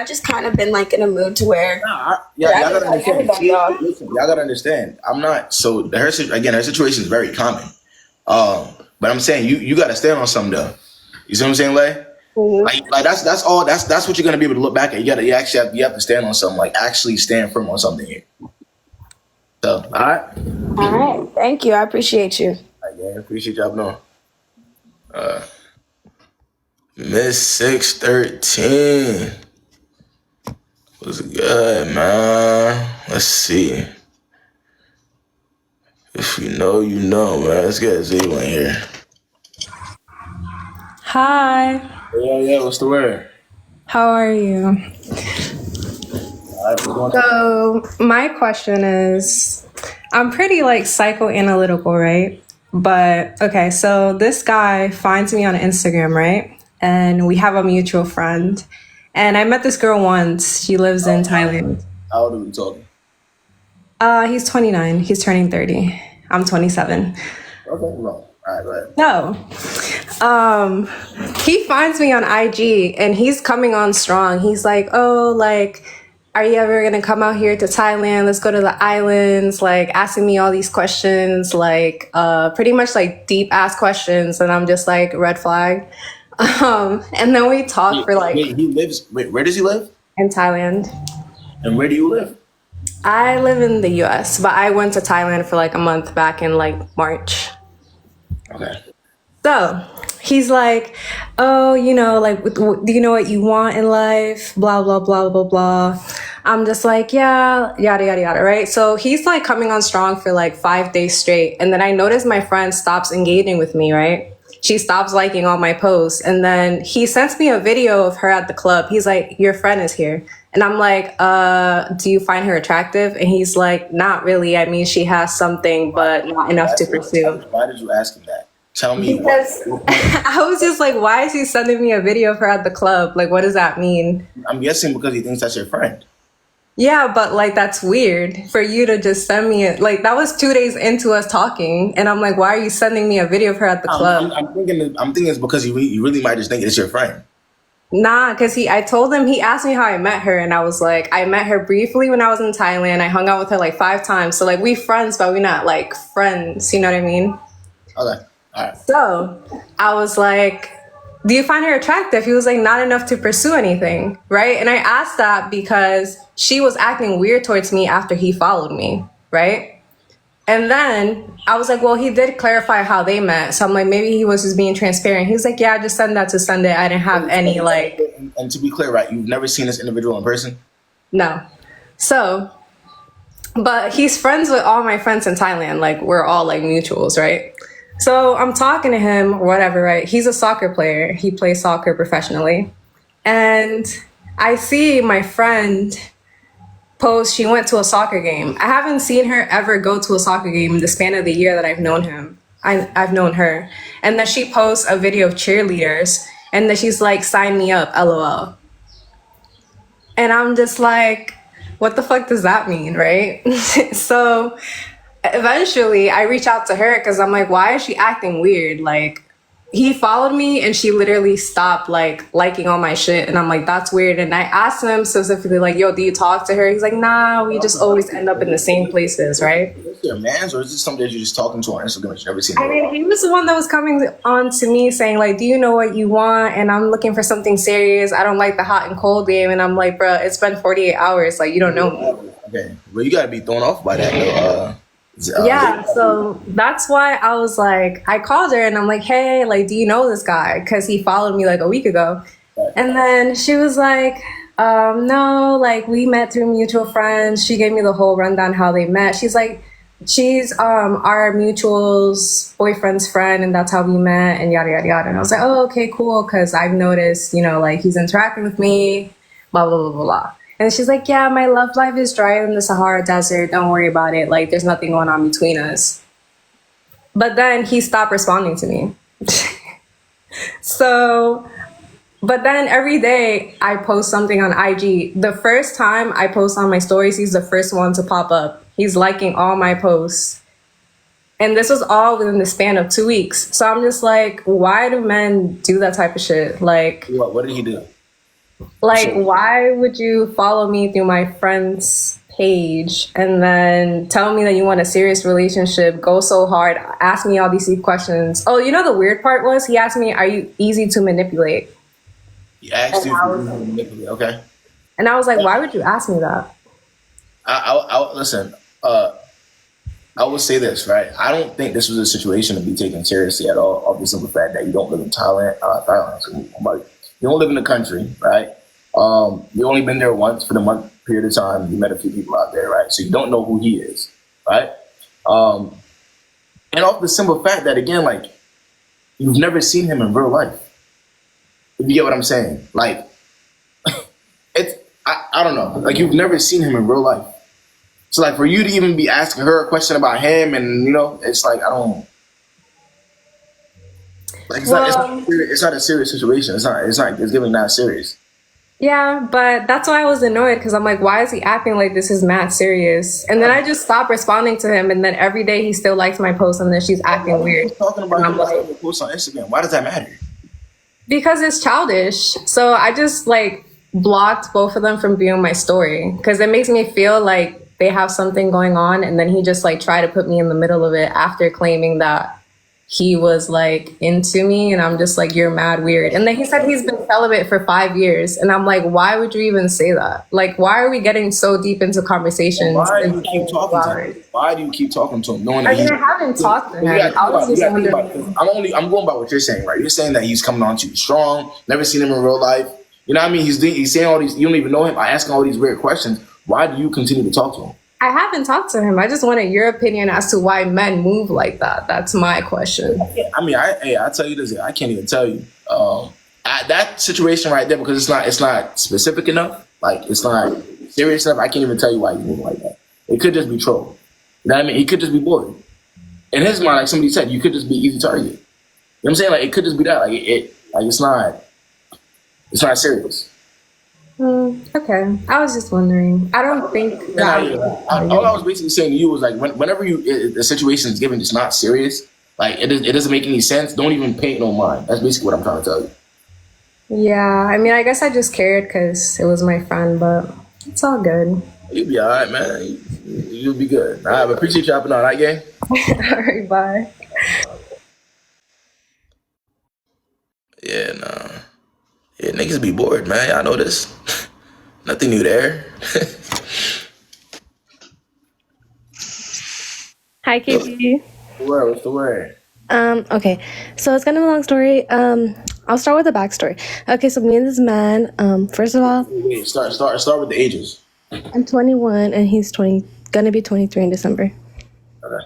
I've just kind of been like in a mood to where. Nah, y'all gotta understand. Listen, y'all gotta understand. I'm not so her situation is very common. But I'm saying you gotta stand on something though. You see what I'm saying, Lay? Like that's all that's what you're gonna be able to look back at. You have to stand on something, like actually stand firm on something here. So all right. All right. Thank you. I appreciate you. I appreciate y'all knowing. Miss 613. What's good, man? Let's see. If you know, you know, man. Let's get Z1 here. Hi. Yeah, what's the word? How are you? So my question is, I'm pretty like psychoanalytical, right? But okay, so this guy finds me on Instagram, right? And we have a mutual friend. And I met this girl once. She lives in Thailand. How old are we talking? He's 29. He's turning 30. I'm 27. Okay, wrong. All right, go ahead. No. He finds me on IG and he's coming on strong. He's like, oh, like, are you ever gonna come out here to Thailand? Let's go to the islands, like asking me all these questions, like pretty much like deep ass questions. And I'm just like, red flag. And then we talk for like where does he live? In Thailand. And where do you live? I live in the US, but I went to Thailand for like a month back in like March. Okay. So he's like, oh, you know, like, do you know what you want in life? Blah, blah, blah, blah, blah. I'm just like, yeah, yada, yada, yada, right? So he's like coming on strong for like 5 days straight. And then I noticed my friend stops engaging with me, right? She stops liking all my posts. And then he sends me a video of her at the club. He's like, your friend is here. And I'm like, do you find her attractive? And he's like, not really. I mean, she has something, but not enough to pursue. Why did you ask him that? Tell me. Because I was just like, why is he sending me a video of her at the club? Like, what does that mean? I'm guessing because he thinks that's your friend. Yeah, but like, that's weird for you to just send me it. Like, that was 2 days into us talking. And I'm like, why are you sending me a video of her at the club? I'm thinking it's because you really might just think it's your friend. Nah, because I told him, he asked me how I met her. And I was like, I met her briefly when I was in Thailand. I hung out with her like 5 times. So like, we friends, but we're not like friends. You know what I mean? Okay. All right. So I was like, do you find her attractive? He was like, not enough to pursue anything, right? And I asked that because she was acting weird towards me after he followed me, right? And then I was like, well, he did clarify how they met. So I'm like, maybe he was just being transparent. He was like, yeah, just send that to Sunday. I didn't have any like... And to be clear, right, you've never seen this individual in person? No. So, but he's friends with all my friends in Thailand. Like, we're all like mutuals, right? So I'm talking to him or whatever, right? He's a soccer player. He plays soccer professionally. And I see my friend post, she went to a soccer game. I haven't seen her ever go to a soccer game in the span of the year that I've known him. I've known her. And then she posts a video of cheerleaders and then she's like, sign me up, LOL. And I'm just like, what the fuck does that mean, right? So eventually I reach out to her because I'm like, why is she acting weird? Like, he followed me and she literally stopped like liking all my shit. And I'm like, that's weird. And I asked him specifically like, yo, do you talk to her? He's like, nah, we just always end up in the same places, right? Is this your man's or is this somebody that you're just talking to on Instagram that you've never seen? I mean, he was the one that was coming on to me saying like, do you know what you want? And I'm looking for something serious. I don't like the hot and cold game. And I'm like, bro, it's been 48 hours. Like, you don't know me. Okay. Well, you got to be thrown off by that though. Yeah, so that's why I was like, I called her and I'm like, hey, like, do you know this guy? Because he followed me like a week ago. And then she was like, no, like, we met through mutual friends. She gave me the whole rundown how they met. She's like, she's our mutual's boyfriend's friend and that's how we met and yada, yada, yada. And I was like, oh, okay, cool. Because I've noticed, you know, like, he's interacting with me, blah, blah, blah, blah, blah. And she's like, yeah, my love life is drier than the Sahara Desert. Don't worry about it. Like, there's nothing going on between us. But then he stopped responding to me. So, but then every day I post something on IG. The first time I post on my stories, he's the first one to pop up. He's liking all my posts. And this was all within the span of 2 weeks. So I'm just like, why do men do that type of shit? Like, what did he do? Like, So why would you follow me through my friend's page and then tell me that you want a serious relationship, go so hard, ask me all these deep questions? Oh, you know, the weird part was he asked me, are you easy to manipulate? he asked And you if I you was, were manipulate. Okay. and I was like, why would you ask me that? Listen. I would say this, right? I don't think this was a situation to be taken seriously at all, of the simple fact that you don't live in Thailand. So, you don't live in the country, right? You only been there once for the month period of time. You met a few people out there, right? So you don't know who he is, right? Um, and off the simple fact that, again, like, you've never seen him in real life. If you get what I'm saying, like, I don't know, like, you've never seen him in real life. So, like, for you to even be asking her a question about him, and it's like, I don't like, Well, it's not a serious situation. It's giving not serious. yeah, but that's why I was annoyed because I'm like, why is he acting like this is mad serious? And then I just stopped responding to him, and then every day he still likes my post, and then she's acting weird. Talking about And him I'm like, post on Instagram. Why does that matter? because it's childish. So I just like blocked both of them from viewing my story because it makes me feel like they have something going on, and then he just like tried to put me in the middle of it after claiming that he was like into me, and I'm just like, you're mad weird. And then he said he's been celibate for 5 years, and I'm like, why would you even say that? Like, why are we getting so deep into conversations? Why do you keep talking to him? Why do you keep talking to him, knowing I that mean, I haven't talked to him. I was just wondering. I'm going by what you're saying, right? You're saying that he's coming on to you strong. Never seen him in real life. You know what I mean? He's saying all these. You don't even know him. By asking all these weird questions. Why do you continue to talk to him? I haven't talked to him. I just wanted your opinion as to why men move like that. That's my question. I mean, I tell you this. I can't even tell you that situation right there because it's not specific enough. Like, it's not serious enough. I can't even tell you why you move like that. It could just be troll. You know what I mean? He could just be bored. In his mind, like somebody said, you could just be easy target. You know what I'm saying? Like, it could just be that. It's not serious. Okay, I was just wondering. I don't think All I was basically saying to you was like, whenever the situation is given, it's not serious. Like, it doesn't make any sense. Don't even pay no mind. That's basically what I'm trying to tell you. Yeah, I mean, I guess I just cared because it was my friend, but it's all good. You'll be all right, man. You'll be good. All right, but appreciate you hopping on. All right, gang? All right, bye. Yeah, nah. Yeah, niggas be bored, man. Y'all know this. Nothing new there. Hi, KB. What's the word? Okay, so it's kind of a long story. I'll start with the backstory. Okay, so me and this man, first of all, Wait, start with the ages. I'm 21 and he's gonna be 23 in December. Okay.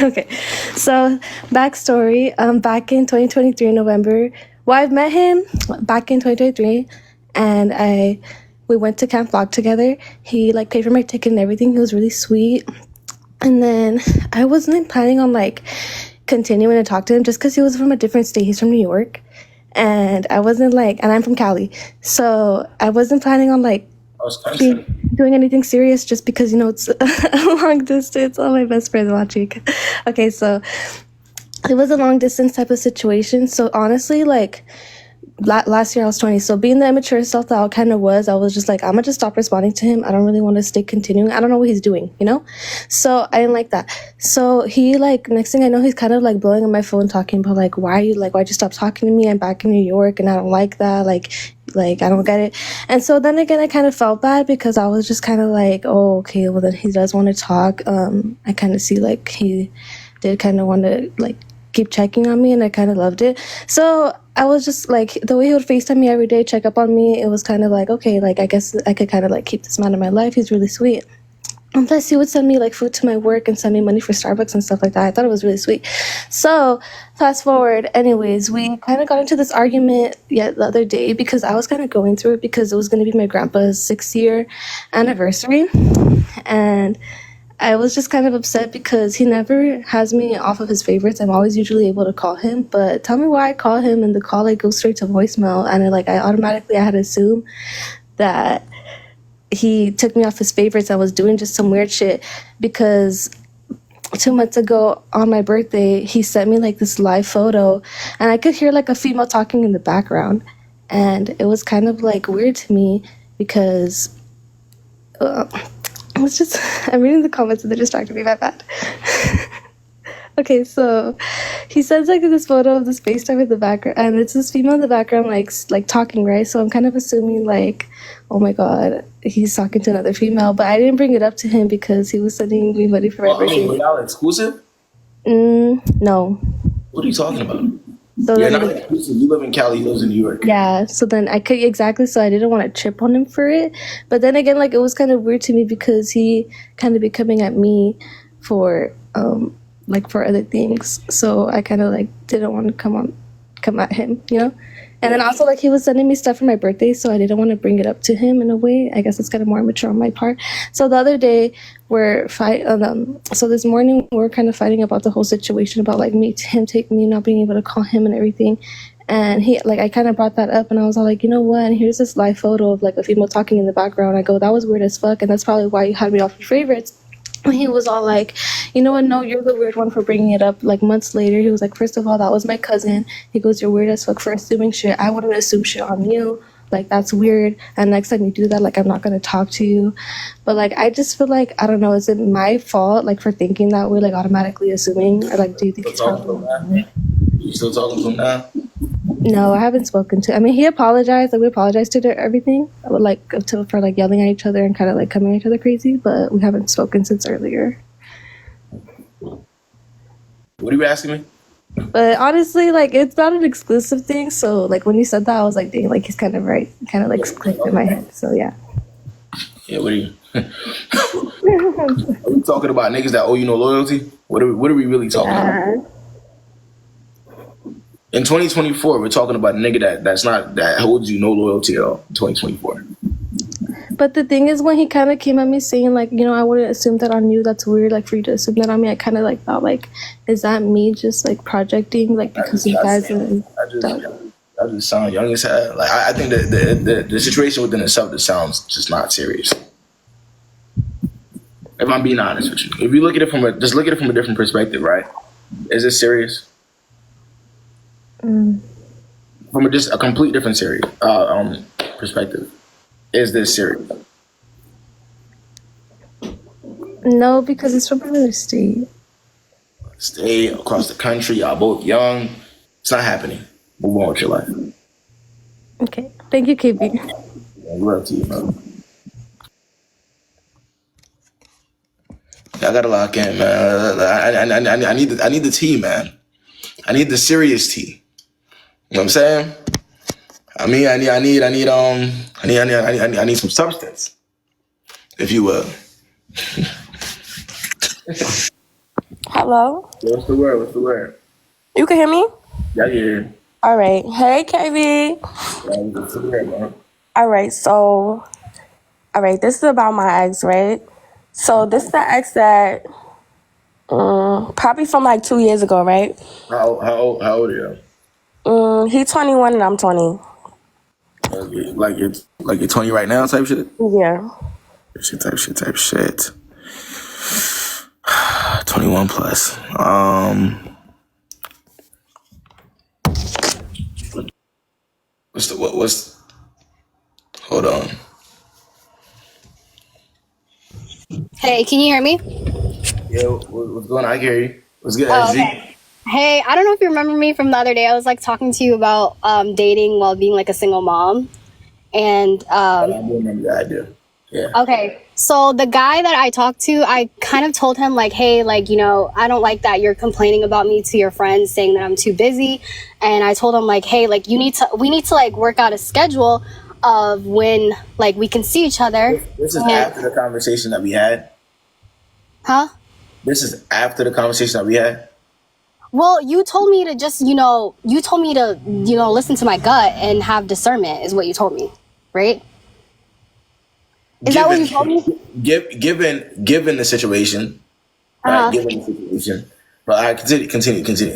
Okay, so backstory. Back in 2023 November, well, I've met him back in 2023, and we went to Camp Vlog together. He like paid for my ticket and everything. He was really sweet. And then I wasn't planning on like continuing to talk to him just because he was from a different state. He's from New York, and I wasn't like, and I'm from Cali, so I wasn't planning on like doing anything serious just because it's a long distance. All my best friends watching. Okay, so it was a long distance type of situation. So honestly, like last year I was 20, so being the immature self that I kind of was, I was just like, I'm gonna just stop responding to him. I don't really want to stay continuing. I don't know what he's doing, so I didn't like that. So he like, next thing I know, he's kind of like blowing on my phone talking about like, why'd you stop talking to me? I'm back in New York and I don't like that, like I don't get it. And so then again, I kind of felt bad because I was just kind of like, oh, okay, well then he does want to talk. I kind of see like he did kind of want to like keep checking on me, and I kind of loved it. So I was just like, the way he would FaceTime me every day, check up on me, it was kind of like, okay, like I guess I could kind of like keep this man in my life. He's really sweet. And plus he would send me like food to my work and send me money for Starbucks and stuff like that. I thought it was really sweet. So fast forward, anyways, we kind of got into this argument the other day because I was kind of going through it because it was going to be my grandpa's 6th-year anniversary, and I was just kind of upset because he never has me off of his favorites. I'm always usually able to call him, but tell me why I call him and the call like goes straight to voicemail, and I had to assume that he took me off his favorites. I was doing just some weird shit because 2 months ago on my birthday, he sent me like this live photo, and I could hear like a female talking in the background. And it was kind of like weird to me because it's just, I'm reading the comments and they're distracting me, my bad. Okay, so he sends like this photo of this FaceTime in the background, and it's this female in the background, like talking, right? So I'm kind of assuming like, oh my god, he's talking to another female. But I didn't bring it up to him because he was sending me money for my birthday. Were y'all exclusive? No. What are you talking about? So You're then, not exclusive. You live in Cali. He lives in New York. yeah. So then I could exactly. So I didn't want to trip on him for it. But then again, like it was kind of weird to me because he kind of be coming at me for like for other things. So I kind of like didn't want to come at him, you know. And then also like he was sending me stuff for my birthday, so I didn't want to bring it up to him in a way. I guess it's kind of more mature on my part. So the other day so this morning we're kind of fighting about the whole situation about like me not being able to call him and everything. And he like I kind of brought that up and I was all like, you know what? And here's this live photo of like a female talking in the background. I go, that was weird as fuck, and that's probably why you had me off your favorites. And he was all like, you know what, no, you're the weird one for bringing it up. Like months later, he was like, first of all, that was my cousin. He goes, you're weird as fuck for assuming shit. I wouldn't assume shit on you. Like, that's weird. And next time you do that, like, I'm not going to talk to you. But, like, I just feel like, I don't know, is it my fault, like, for thinking that way, like, automatically assuming? Or, like, do you think he's probably... You still talking to him now? No, I haven't spoken to... I mean, he apologized. Like, we apologized to everything. Like, for, like, yelling at each other and kind of, like, coming at each other crazy. But we haven't spoken since earlier. What are you asking me? But honestly, like, it's not an exclusive thing. So, like, when you said that, I was like, dang, like, he's kind of right. Kind of, like, clicked in my head. So, yeah. Yeah, what are you... Are we talking about niggas that owe you no loyalty? What are we really talking about? In 2024, we're talking about a nigga that holds you no loyalty at all. In 2024. But the thing is, when he kind of came at me saying, like, you know, I wouldn't assume that on you. That's weird, like, for you to assume that on me. I kind of, like, thought, like, is that me just, like, projecting, like, because you guys... I just sound young as hell. Like, I think that the situation within itself just sounds just not serious. If I'm being honest with you. If you look at it from a different perspective, right? Is this serious? From just a complete different series, perspective. Is this serious? No, because it's from another state. Stay across the country, y'all both young. It's not happening. Move on with your life. Okay. Thank you, Kayb. Yeah, love to you, bro. I gotta lock in, man. I need the tea, man. I need the serious tea. You know what I'm saying? I mean, I need some substance, if you will. Hello? What's the word? You can hear me? Yeah, I hear you. All right. Hey, Kayb. Yeah, what's the word, man? All right, this is about my ex, right? So this is the ex that probably from like 2 years ago, right? How old are you? He's 21 and I'm 20. Like you're 20 right now, type shit. Yeah. Type shit. 21 plus. What's hold on. Hey, can you hear me? Yeah, what's going on? I can hear you. What's good, Oh, SG? okay. Hey, I don't know if you remember me from the other day. I was like talking to you about dating while being like a single mom. And I do remember that. I do. Yeah. okay, so the guy that I talked to, I kind of told him like, hey, like, you know, I don't like that you're complaining about me to your friends, saying that I'm too busy. And I told him like, hey, like we need to like work out a schedule of when like we can see each other. This is after the conversation that we had. Huh? This is after the conversation that we had. Well, you told me to just, listen to my gut and have discernment is what you told me, right? Is that what you told me? Given the situation, right? Given the situation, but I continue.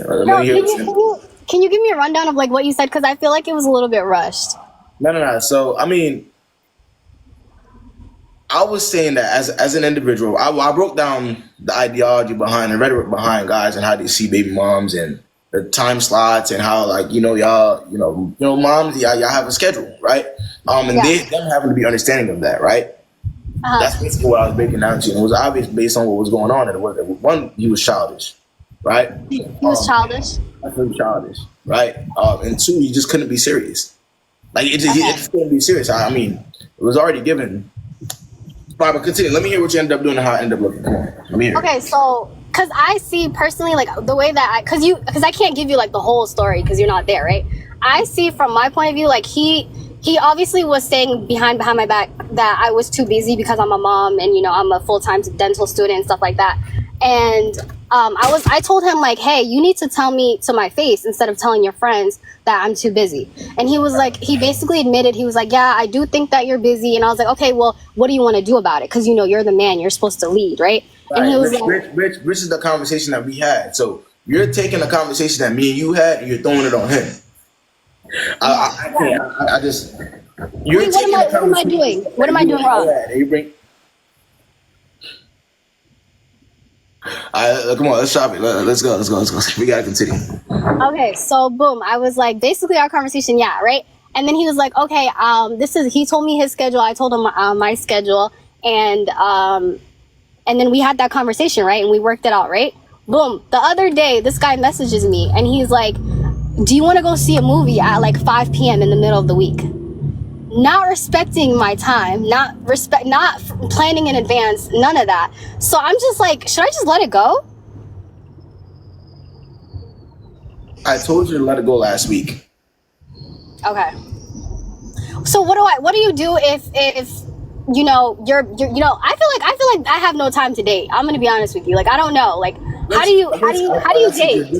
No, can you give me a rundown of like what you said? Because I feel like it was a little bit rushed. No. So I mean, I was saying that as an individual, I broke down the ideology behind the rhetoric behind guys and how they see baby moms and the time slots and how like y'all moms y'all have a schedule, right? And them having to be understanding of that, right? That's basically what I was breaking down to, and it was obvious based on what was going on. And it was one, he was childish, right? He was childish. I feel childish, right? And two, he just couldn't be serious. Like it just couldn't be serious. I mean, it was already given. But continue. Let me hear what you ended up doing and how it ended up looking. Come on, let me hear. Okay, so because I see personally like the way that because I can't give you like the whole story because you're not there, right? I see from my point of view like he obviously was saying behind my back that I was too busy because I'm a mom and I'm a full-time dental student and stuff like that. And I told him like, hey, you need to tell me to my face instead of telling your friends that I'm too busy. And he was like, he basically admitted, he was like, yeah, I do think that you're busy. And I was like, okay, well, what do you want to do about it? Because you're the man, you're supposed to lead, right? And he was Rich is the conversation that we had. So you're taking the conversation that me and you had and you're throwing it on him. I just. You're taking what am I doing? What am I doing wrong? Come on, let's stop it. Let's go. We gotta continue. Okay, so boom, I was like, basically our conversation, yeah, right? And then he was like, okay, he told me his schedule, I told him my schedule, and then we had that conversation, right? And we worked it out, right? Boom, the other day, this guy messages me, and he's like, do you want to go see a movie at like 5 p.m. in the middle of the week? Not respecting my time, not planning in advance, none of that. So I'm just like, should I just let it go? I told you to let it go last week. Okay. So what do you do if you're I feel like I have no time to date. I'm gonna be honest with you. Like I don't know. Like how do you date?